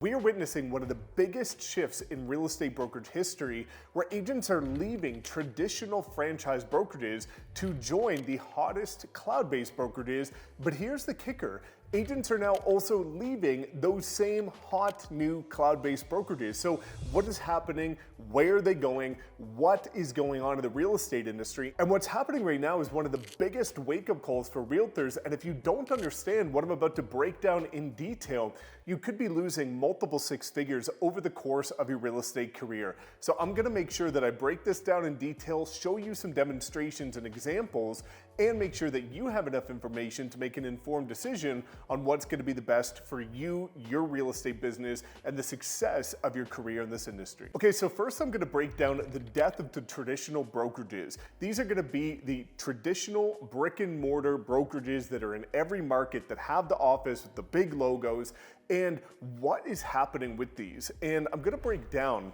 We are witnessing one of the biggest shifts in real estate brokerage history, where agents are leaving traditional franchise brokerages to join the hottest cloud-based brokerages. But here's the kicker. Agents are now also leaving those same hot new cloud-based brokerages. So what is happening? Where are they going? What is going on in the real estate industry? And what's happening right now is one of the biggest wake-up calls for realtors. And if you don't understand what I'm about to break down in detail, you could be losing multiple six figures over the course of your real estate career. So I'm gonna make sure that I break this down in detail, show you some demonstrations and examples, and make sure that you have enough information to make an informed decision on what's going to be the best for you, your real estate business, and the success of your career in this industry. Okay, so first I'm going to break down the death of the traditional brokerages. These are going to be the traditional brick and mortar brokerages that are in every market, that have the office with the big logos, and what is happening with these. And I'm going to break down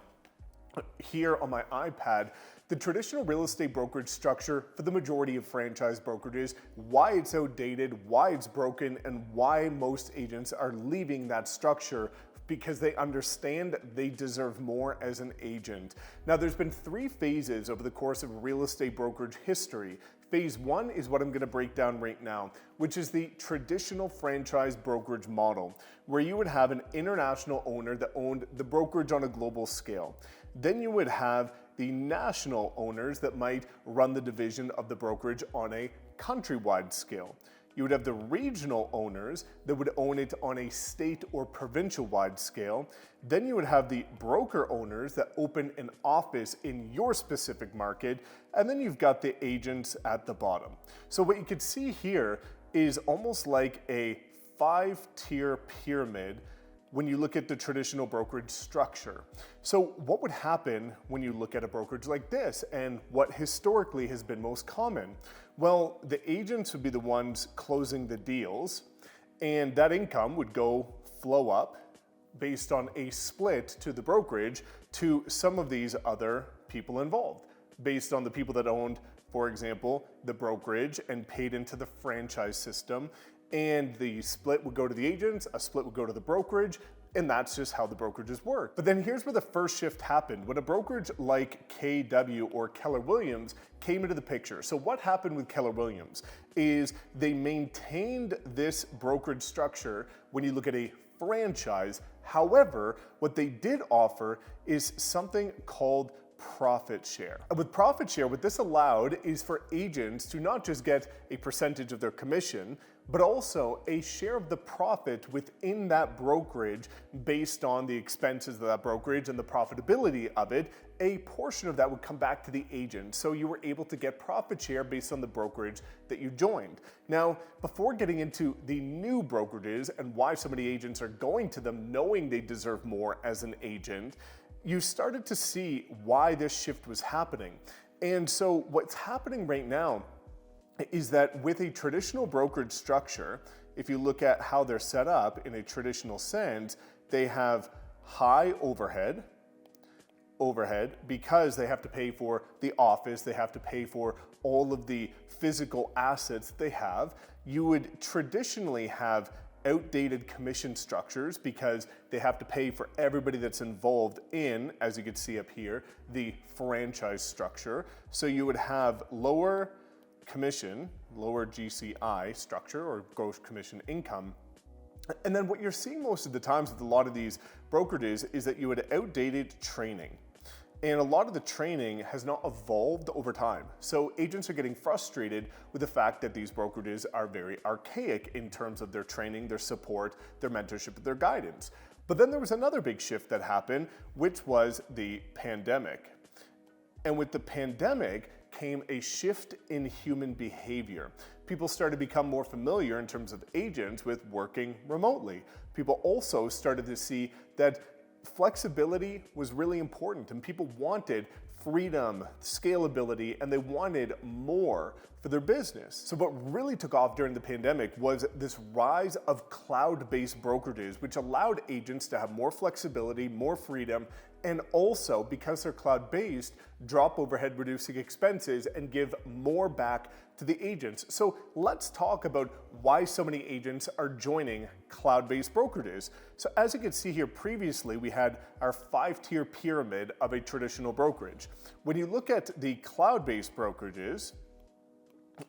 here on my iPad the traditional real estate brokerage structure for the majority of franchise brokerages, why it's outdated, why it's broken, and why most agents are leaving that structure, because they understand they deserve more as an agent. Now, there's been three phases over the course of real estate brokerage history. Phase one is what I'm going to break down right now, which is the traditional franchise brokerage model, where you would have an international owner that owned the brokerage on a global scale. Then you would have the national owners that might run the division of the brokerage on a countrywide scale. You would have the regional owners that would own it on a state or provincial-wide scale. Then you would have the broker owners that open an office in your specific market. And then you've got the agents at the bottom. So what you could see here is almost like a 5-tier pyramid when you look at the traditional brokerage structure. So what would happen when you look at a brokerage like this, and what historically has been most common? Well, the agents would be the ones closing the deals, and that income would flow up based on a split to the brokerage to some of these other people involved, based on the people that owned, for example, the brokerage and paid into the franchise system. And the split would go to the agents, a split would go to the brokerage, and that's just how the brokerages work. But then here's where the first shift happened, when a brokerage like KW or Keller Williams came into the picture. So what happened with Keller Williams is they maintained this brokerage structure when you look at a franchise. However, what they did offer is something called profit share. And with profit share, what this allowed is for agents to not just get a percentage of their commission, but also a share of the profit within that brokerage based on the expenses of that brokerage and the profitability of it. A portion of that would come back to the agent. So you were able to get profit share based on the brokerage that you joined. Now, before getting into the new brokerages and why so many agents are going to them knowing they deserve more as an agent, you started to see why this shift was happening. And so what's happening right now is that with a traditional brokerage structure, if you look at how they're set up in a traditional sense, they have high overhead because they have to pay for the office, they have to pay for all of the physical assets that they have. You would traditionally have outdated commission structures because they have to pay for everybody that's involved in, as you can see up here, the franchise structure. So you would have lower commission, lower GCI structure, or gross commission income. And then what you're seeing most of the times with a lot of these brokerages is that you had outdated training. And a lot of the training has not evolved over time. So agents are getting frustrated with the fact that these brokerages are very archaic in terms of their training, their support, their mentorship, their guidance. But then there was another big shift that happened, which was the pandemic. And with the pandemic came a shift in human behavior. People started to become more familiar in terms of agents with working remotely. People also started to see that flexibility was really important, and people wanted freedom, scalability, and they wanted more for their business. So what really took off during the pandemic was this rise of cloud-based brokerages, which allowed agents to have more flexibility, more freedom, and also, because they're cloud-based, drop overhead, reducing expenses, and give more back to the agents. So let's talk about why so many agents are joining cloud-based brokerages. So as you can see here, previously we had our 5-tier pyramid of a traditional brokerage. When you look at the cloud-based brokerages,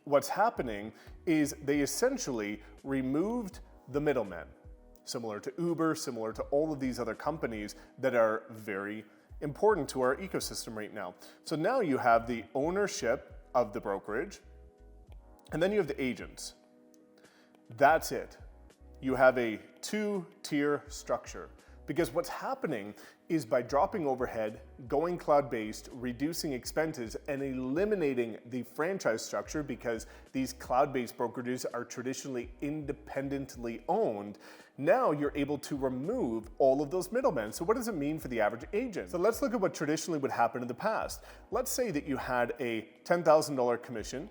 what's happening is they essentially removed the middleman, similar to Uber, similar to all of these other companies that are very important to our ecosystem right now. So now you have the ownership of the brokerage, and then you have the agents. That's it. You have a 2-tier structure. Because what's happening is by dropping overhead, going cloud-based, reducing expenses, and eliminating the franchise structure, because these cloud-based brokerages are traditionally independently owned, now you're able to remove all of those middlemen. So what does it mean for the average agent? So let's look at what traditionally would happen in the past. Let's say that you had a $10,000 commission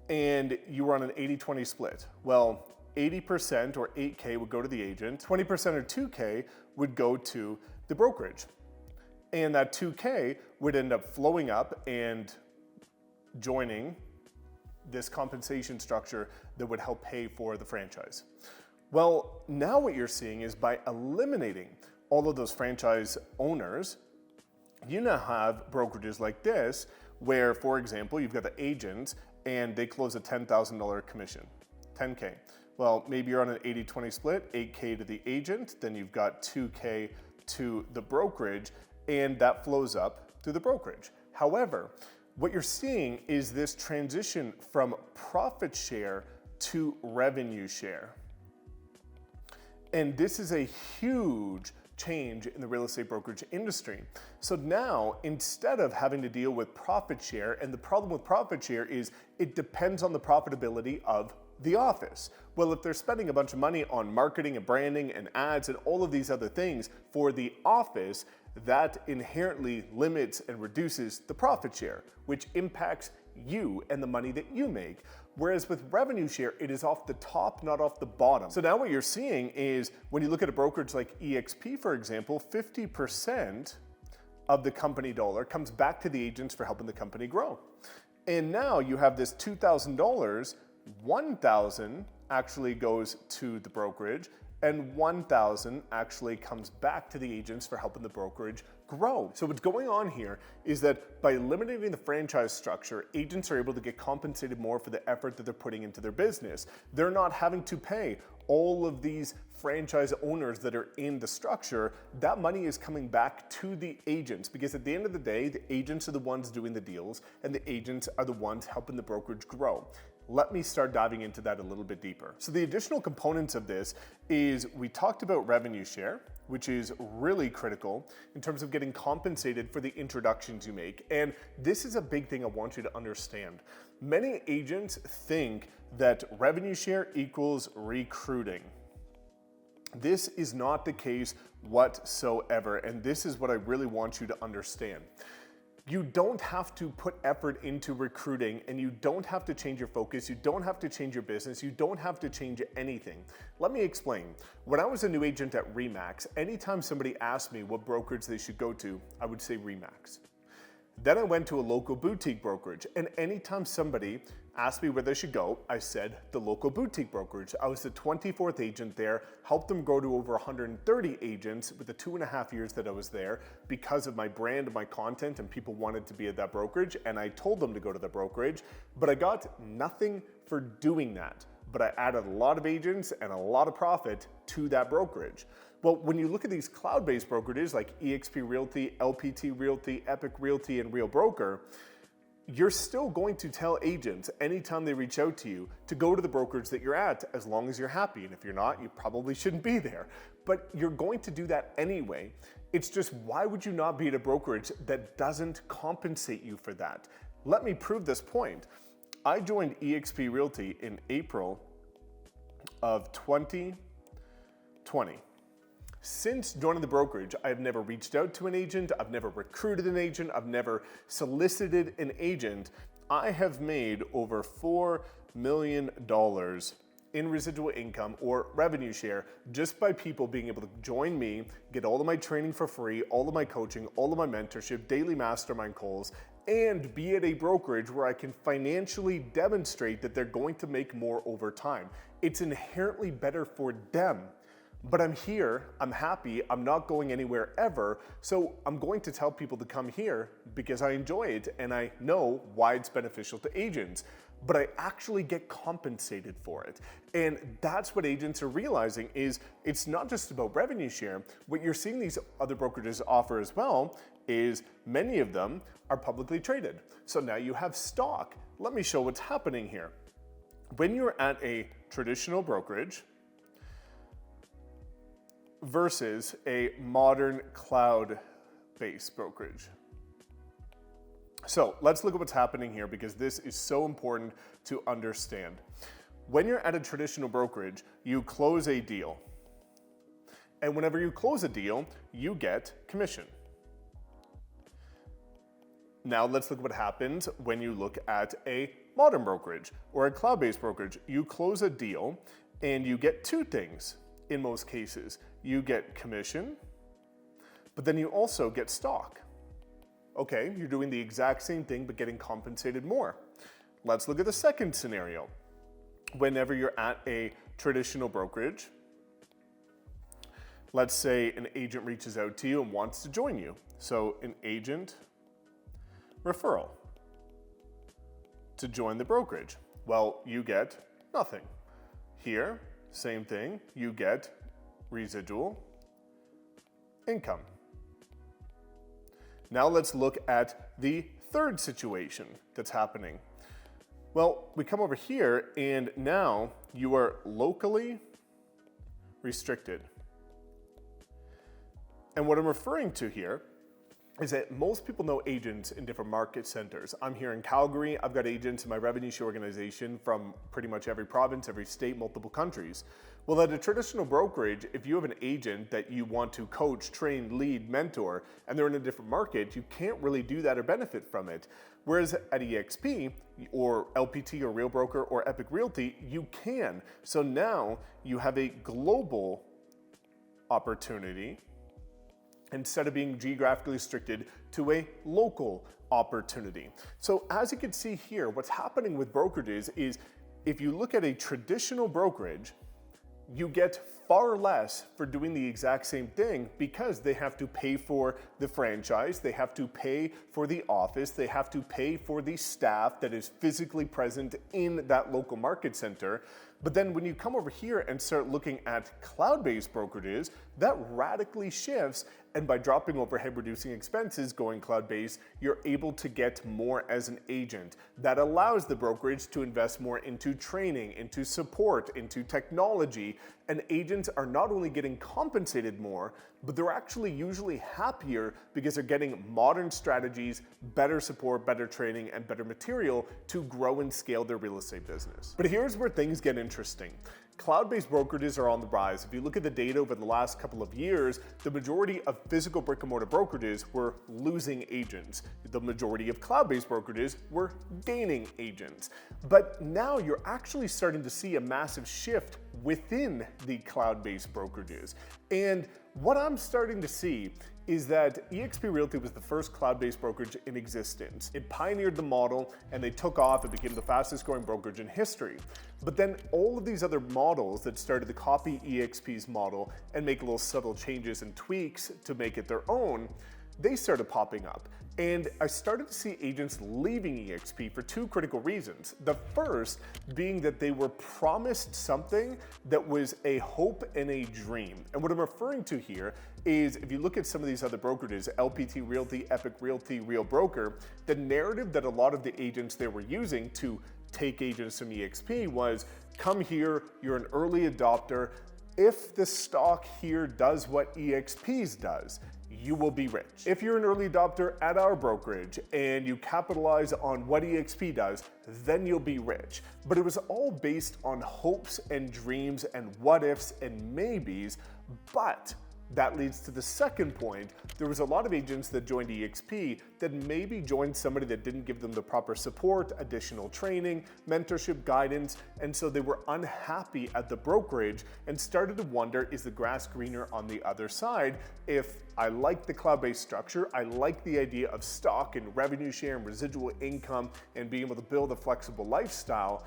and you were on an 80-20 split. Well, 80% or 8K would go to the agent, 20% or 2K would go to the brokerage. And that 2K would end up flowing up and joining this compensation structure that would help pay for the franchise. Well, now what you're seeing is by eliminating all of those franchise owners, you now have brokerages like this where, for example, you've got the agents and they close a $10,000 commission, 10K. Well, maybe you're on an 80-20 split, 8K to the agent, then you've got 2K to the brokerage, and that flows up to the brokerage. However, what you're seeing is this transition from profit share to revenue share. And this is a huge change in the real estate brokerage industry. So now, instead of having to deal with profit share, and the problem with profit share is it depends on the profitability of the office. Well, if they're spending a bunch of money on marketing and branding and ads and all of these other things for the office, that inherently limits and reduces the profit share, which impacts you and the money that you make. Whereas with revenue share, it is off the top, not off the bottom. So now what you're seeing is when you look at a brokerage like eXp, for example, 50% of the company dollar comes back to the agents for helping the company grow. And now you have this $2,000, $1,000 actually goes to the brokerage, and $1,000 actually comes back to the agents for helping the brokerage grow. So what's going on here is that by eliminating the franchise structure, agents are able to get compensated more for the effort that they're putting into their business. They're not having to pay all of these franchise owners that are in the structure. That money is coming back to the agents, because at the end of the day, the agents are the ones doing the deals and the agents are the ones helping the brokerage grow. Let me start diving into that a little bit deeper. So the additional components of this is we talked about revenue share, which is really critical in terms of getting compensated for the introductions you make. And this is a big thing I want you to understand. Many agents think that revenue share equals recruiting. This is not the case whatsoever, and this is what I really want you to understand. You don't have to put effort into recruiting, and you don't have to change your focus. You don't have to change your business. You don't have to change anything. Let me explain. When I was a new agent at RE/MAX, anytime somebody asked me what brokerage they should go to, I would say RE/MAX. Then I went to a local boutique brokerage, and anytime somebody asked me where they should go, I said the local boutique brokerage. I was the 24th agent there, helped them grow to over 130 agents with the 2.5 years that I was there because of my brand and my content, and people wanted to be at that brokerage, and I told them to go to the brokerage, but I got nothing for doing that. But I added a lot of agents and a lot of profit to that brokerage. Well, when you look at these cloud-based brokerages like eXp Realty, LPT Realty, Epique Realty, and Real Broker, you're still going to tell agents anytime they reach out to you to go to the brokerage that you're at, as long as you're happy. And if you're not, you probably shouldn't be there. But you're going to do that anyway. It's just, why would you not be at a brokerage that doesn't compensate you for that? Let me prove this point. I joined eXp Realty in April of 2020. Since joining the brokerage, I've never reached out to an agent, I've never recruited an agent, I've never solicited an agent. I have made over $4 million in residual income or revenue share just by people being able to join me, get all of my training for free, all of my coaching, all of my mentorship, daily mastermind calls, and be at a brokerage where I can financially demonstrate that they're going to make more over time. It's inherently better for them. But I'm here, I'm happy, I'm not going anywhere ever, so I'm going to tell people to come here because I enjoy it and I know why it's beneficial to agents. But I actually get compensated for it. And that's what agents are realizing is it's not just about revenue share. What you're seeing these other brokerages offer as well is many of them are publicly traded. So now you have stock. Let me show what's happening here. When you're at a traditional brokerage versus a modern cloud-based brokerage. So let's look at what's happening here because this is so important to understand. When you're at a traditional brokerage, you close a deal. And whenever you close a deal, you get commission. Now let's look at what happens when you look at a modern brokerage or a cloud-based brokerage. You close a deal and you get two things in most cases. You get commission, but then you also get stock. Okay, you're doing the exact same thing but getting compensated more. Let's look at the second scenario. Whenever you're at a traditional brokerage, let's say an agent reaches out to you and wants to join you. So an agent referral to join the brokerage. Well, you get nothing. Here, same thing, you get residual income. Now let's look at the third situation that's happening. Well, we come over here and now you are locally restricted. And what I'm referring to here is that most people know agents in different market centers. I'm here in Calgary. I've got agents in my revenue share organization from pretty much every province, every state, multiple countries. Well, at a traditional brokerage, if you have an agent that you want to coach, train, lead, mentor, and they're in a different market, you can't really do that or benefit from it. Whereas at eXp or LPT or Real Broker or Epique Realty, you can. So now you have a global opportunity instead of being geographically restricted to a local opportunity. So as you can see here, what's happening with brokerages is if you look at a traditional brokerage, you get far less for doing the exact same thing because they have to pay for the franchise, they have to pay for the office, they have to pay for the staff that is physically present in that local market center. But then when you come over here and start looking at cloud-based brokerages, that radically shifts. And by dropping overhead, reducing expenses, going cloud-based, you're able to get more as an agent. That allows the brokerage to invest more into training, into support, into technology. And agents are not only getting compensated more, but they're actually usually happier because they're getting modern strategies, better support, better training, and better material to grow and scale their real estate business. But here's where things get interesting. Cloud-based brokerages are on the rise. If you look at the data over the last couple of years, the majority of physical brick and mortar brokerages were losing agents. The majority of cloud-based brokerages were gaining agents. But now you're actually starting to see a massive shift within the cloud-based brokerages. And what I'm starting to see is that eXp Realty was the first cloud-based brokerage in existence. It pioneered the model and they took off and became the fastest growing brokerage in history. But then all of these other models that started to copy eXp's model and make little subtle changes and tweaks to make it their own, they started popping up. And I started to see agents leaving eXp for two critical reasons. The first being that they were promised something that was a hope and a dream. And what I'm referring to here is if you look at some of these other brokerages, LPT Realty, Epique Realty, Real Broker, the narrative that a lot of the agents they were using to take agents from eXp was, come here, you're an early adopter. If the stock here does what eXp's does, you will be rich. If you're an early adopter at our brokerage and you capitalize on what eXp does, then you'll be rich. But it was all based on hopes and dreams and what ifs and maybes. But That leads to the second point. There was a lot of agents that joined eXp that maybe joined somebody that didn't give them the proper support, additional training, mentorship, guidance, and so they were unhappy at the brokerage and started to wonder, is the grass greener on the other side? If I like the cloud-based structure, I like the idea of stock and revenue share and residual income and being able to build a flexible lifestyle,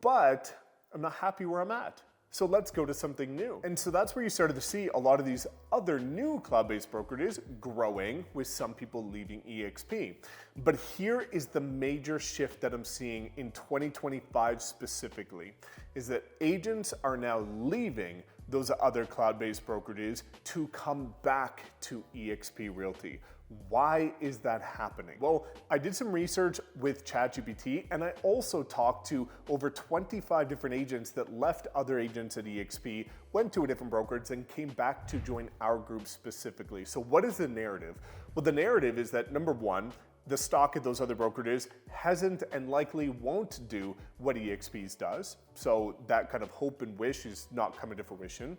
but I'm not happy where I'm at. So let's go to something new. And so that's where you started to see a lot of these other new cloud-based brokerages growing, with some people leaving eXp. But here is the major shift that I'm seeing in 2025 specifically, is that agents are now leaving those other cloud-based brokerages to come back to eXp Realty. Why is that happening? Well, I did some research with ChatGPT, and I also talked to over 25 different agents that left other agents at eXp, went to a different brokerage, and came back to join our group specifically. So what is the narrative? Well, the narrative is that, number one, the stock at those other brokerages hasn't and likely won't do what eXp's does. So that kind of hope and wish is not coming to fruition.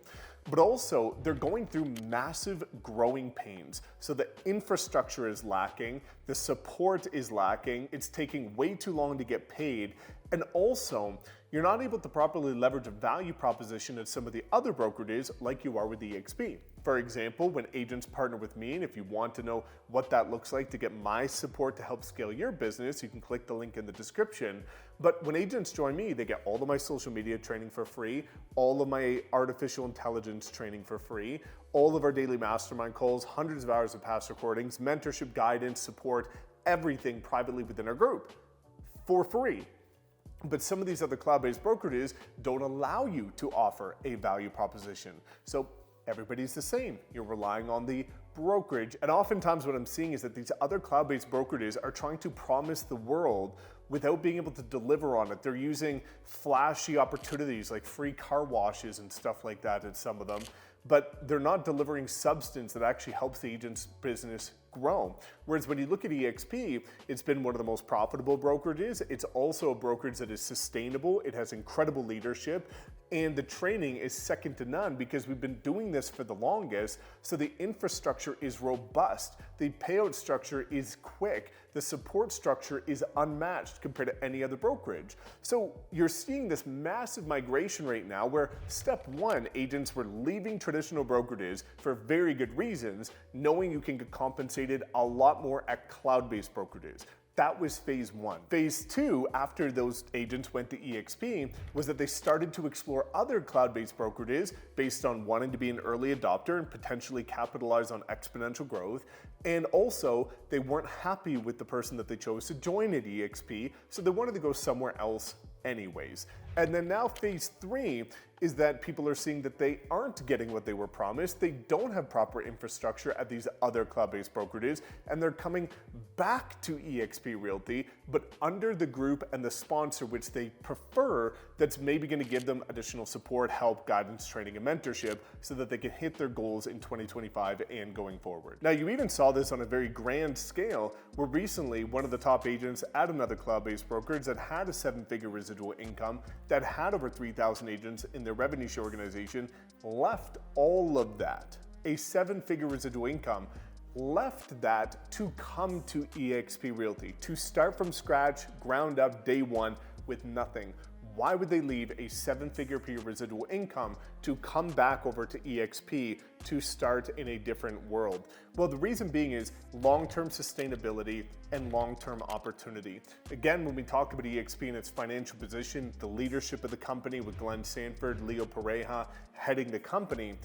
But also, they're going through massive growing pains. So the infrastructure is lacking, the support is lacking, it's taking way too long to get paid, and also, you're not able to properly leverage a value proposition at some of the other brokerages like you are with eXp. For example, when agents partner with me, and if you want to know what that looks like to get my support to help scale your business, you can click the link in the description. But when agents join me, they get all of my social media training for free, all of my artificial intelligence training for free, all of our daily mastermind calls, hundreds of hours of past recordings, mentorship, guidance, support, everything privately within our group for free. But some of these other cloud-based brokerages don't allow you to offer a value proposition. So everybody's the same. You're relying on the brokerage. And oftentimes what I'm seeing is that these other cloud-based brokerages are trying to promise the world without being able to deliver on it. They're using flashy opportunities like free car washes and stuff like that at some of them, but they're not delivering substance that actually helps the agent's business grow. Whereas when you look at eXp, it's been one of the most profitable brokerages. It's also a brokerage that is sustainable. It has incredible leadership, and the training is second to none because we've been doing this for the longest. So the infrastructure is robust. The payout structure is quick. The support structure is unmatched compared to any other brokerage. So you're seeing this massive migration right now where step one, agents were leaving traditional brokerages for very good reasons, knowing you can get compensated a lot more at cloud-based brokerages. That was phase one. Phase two, after those agents went to eXp, was that they started to explore other cloud-based brokerages based on wanting to be an early adopter and potentially capitalize on exponential growth. And also, they weren't happy with the person that they chose to join at eXp, so they wanted to go somewhere else anyways. And then now phase three is that people are seeing that they aren't getting what they were promised. They don't have proper infrastructure at these other cloud-based brokerages, and they're coming back to eXp Realty, but under the group and the sponsor which they prefer, that's maybe going to give them additional support, help, guidance, training, and mentorship so that they can hit their goals in 2025 and going forward. Now, you even saw this on a very grand scale where recently one of the top agents at another cloud-based brokerage that had a seven-figure residual income, that had over 3,000 agents in their revenue share organization, left all of that, a seven-figure residual income, left that to come to eXp Realty, to start from scratch, ground up, day one, with nothing. Why would they leave a seven-figure per year residual income to come back over to eXp to start in a different world? Well, the reason being is long-term sustainability and long-term opportunity. Again, when we talk about eXp and its financial position, the leadership of the company with Glenn Sanford, Leo Pareja heading the company,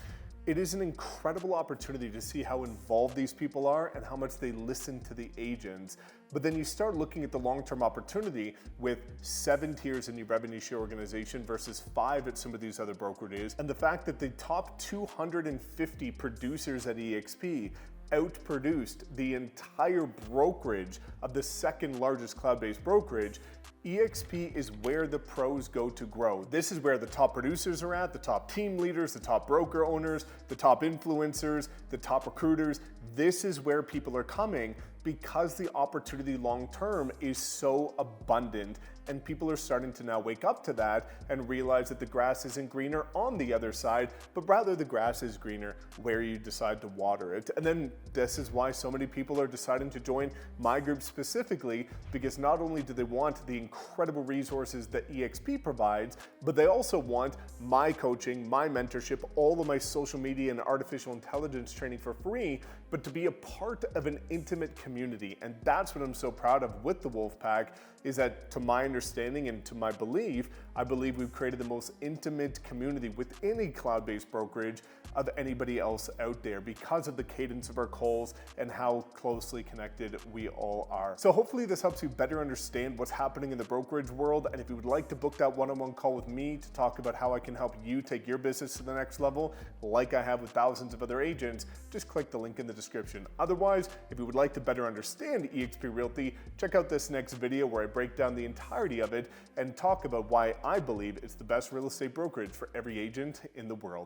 it is an incredible opportunity to see how involved these people are and how much they listen to the agents. But then you start looking at the long-term opportunity with 7 tiers in your revenue share organization versus 5 at some of these other brokerages, and the fact that the top 250 producers at eXp outproduced the entire brokerage of the second largest cloud-based brokerage. eXp is where the pros go to grow. This is where the top producers are at, the top team leaders, the top broker owners, the top influencers, the top recruiters. This is where people are coming because the opportunity long term is so abundant, and people are starting to now wake up to that and realize that the grass isn't greener on the other side, but rather the grass is greener where you decide to water it. And then this is why so many people are deciding to join my group specifically, because not only do they want the incredible resources that eXp provides, but they also want my coaching, my mentorship, all of my social media and artificial intelligence training for free, but to be a part of an intimate community. And that's what I'm so proud of with the Wolfpack, is that to my understanding and to my belief, I believe we've created the most intimate community within a cloud-based brokerage of anybody else out there because of the cadence of our calls and how closely connected we all are. So hopefully this helps you better understand what's happening in the brokerage world. And if you would like to book that one-on-one call with me to talk about how I can help you take your business to the next level, like I have with thousands of other agents, just click the link in the description. Otherwise, if you would like to better understand eXp Realty, check out this next video where I break down the entirety of it and talk about why I believe it's the best real estate brokerage for every agent in the world.